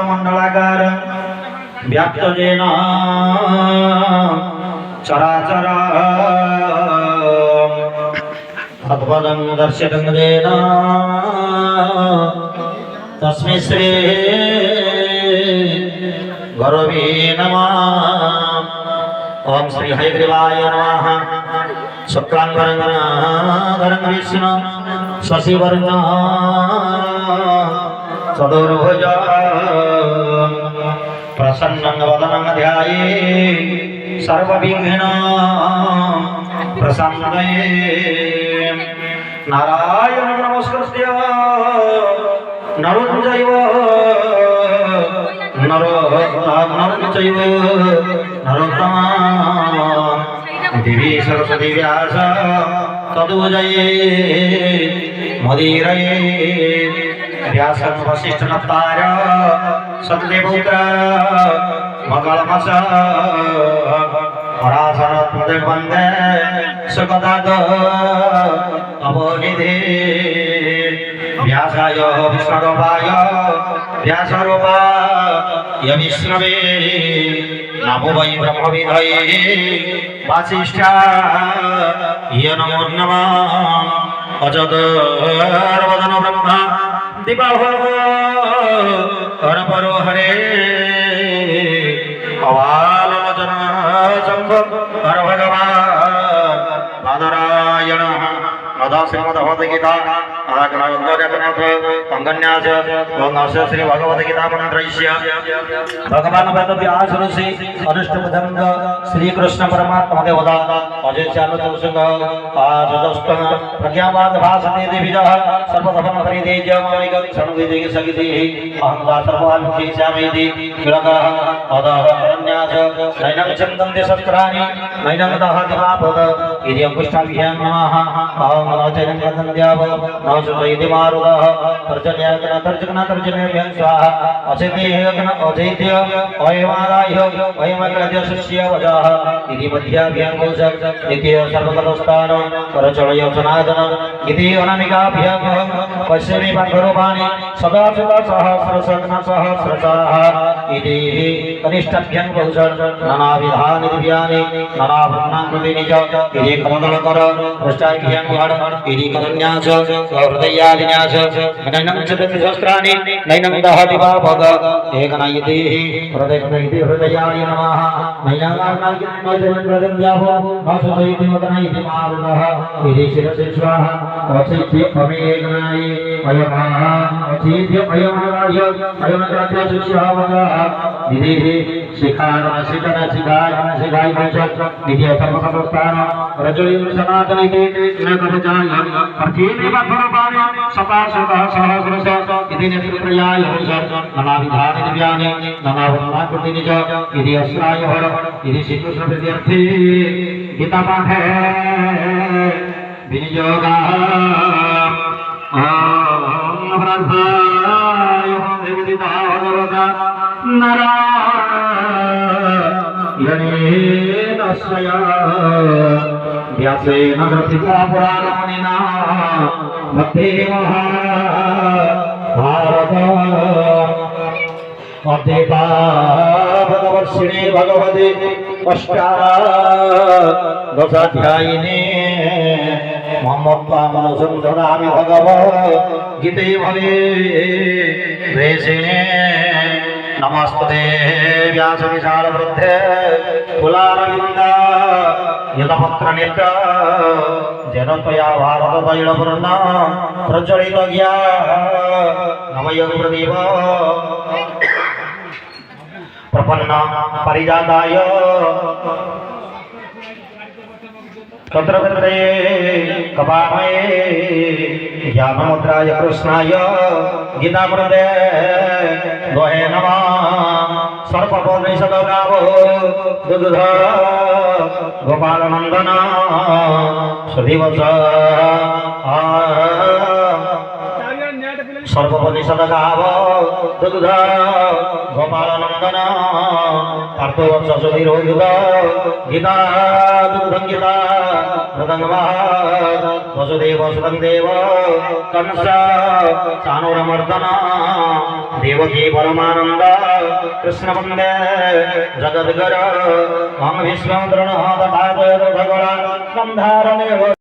मंडलाकार व्याप्त जेन चराचर तत्पदं दर्शितं जेन तस्मै श्री गुरवे नमः। ओम श्री हयग्रीवाय नमः। शुक्लांबरधरं विष्णु शशिवर्णं चतुर्भुज प्रसन्नं वदनं ध्याये सर्वविघ्न प्रशान्तये। नारायण नमस्कृत्य नरं चैव नरोत्तमं देवी सरस्वती व्यास तदुजये मदीरये। व्यासं वसिष्ठनप्तार सत्यपुत्र मंगलमस पराशर वंदे सुखदाद अवनिधे। व्यासाय विष्णुरूपाय व्यासरूपाय विष्णवे नमो वै ब्रह्मविधये वासिष्ठाय नमो नमः। अजगरवदन ब्रह्मा दिबाहो हरपरो हरे अवालोचन शंभो हर भगवान नारायण। नदा श्रीमद्भगवद्गीता अंगन्यास श्री भगवद्गीता मंत्रस्य भगवान वेदव्यास ऋषि अनुष्टुभंग श्री कृष्ण परमात्मा देवता अजय चालुसंग आजदस्त प्रज्ञावाद भाषते देविजः सर्वधर्म परिदेज मामिकं सनुविदे सगिते अहंगा सर्वाभिषे श्यामेति विलगः अदः अरण्यास नैनं चन्दन्ते शस्त्राणि नैनं दहति पापद इति अंकुष्ठाभ्यां नमः। अहं नचनं गन्ध्याव नचुतैति मारुतः तर्जन्यागन तर्जनेभ्यं स्वाहा अचेतेयगन अचैत्य अयमादाय अयमग्रद्य शिष्य वजः इति मध्याभ्यां कौशल द्वितीय सर्वतरस्थान परचलय सनातन इति अनामिकाभ्यां पश्चिमी पाण्डरूपाणि सदा सदा सहस्रशतन सहस्रशः इति कनिष्ठाभ्यां कौशल नानाविधानि दिव्यानि नानावर्णां कृतीनि च इति कमलकर पृष्ठाभ्यां गण इति कन्यास हृदयादिन्यास नैनं चतुर्थ सहस्राणि नैनं दहति पापद एकनयति हृदयति हृदयाय नमः। नैनं नैनं नसुतैति वदनैति मारुतः इति शिरसि स्वाहा अचैत्य अमेघनाय अयमः अचैत्य अयमराय अयमग्रद्य शिष्यावगः इति शिखारशिखर शिखाय पंचक इति सर्वसंस्थान रजोयं सनातन इति नकरजाय प्रतीनि बद्धरूपाणि सपाशतः सहस्रश इति नेत्रत्रयाय नानाविधानि दिव्यानि नानावर्णाकृतीनि च इति अस्याय हर इति श्रीकृष्णप्रीत्यर्थे गीतापाठे विनियोगः। ॐ ब्रह्माय देवदिता भगवता नारायणेन स्वया व्यासेन ग्रथिता पुराणमुनिना मध्ये महाभारत अद्वैता भगवत्सिने भगवते अष्टादशाध्यायिने ममत्वामनुसन्धनामि भगवद्गीते भवे वेशिने। नमस्ते व्यासविशालवृद्धे कुलारविन्द यतपत्रनेत्र जेन त्वया भारततैलपूर्ण प्रज्वलितज्ञा नमयप्रदीप प्रपन्न परिजाताय तत्र कपामये ज्ञानमुद्राय कृष्णाय गीतामृते द्वये नमः। सर्वपौर्णिषदगावो दुग्ध गोपालनन्दन सुधिवस सर्वोपनिषद गाव दुग्ध गोपाल नंदन पार्थवत्स सुधीरोगित गीता दुग्धं गीता मृदंगवाद वसुदेव सुतं देव कंस चाणूरमर्दन देवकी परमानंद कृष्ण वंदे जगद्गुरु अहं विश्वं दृढ भगवान् गंधारमेव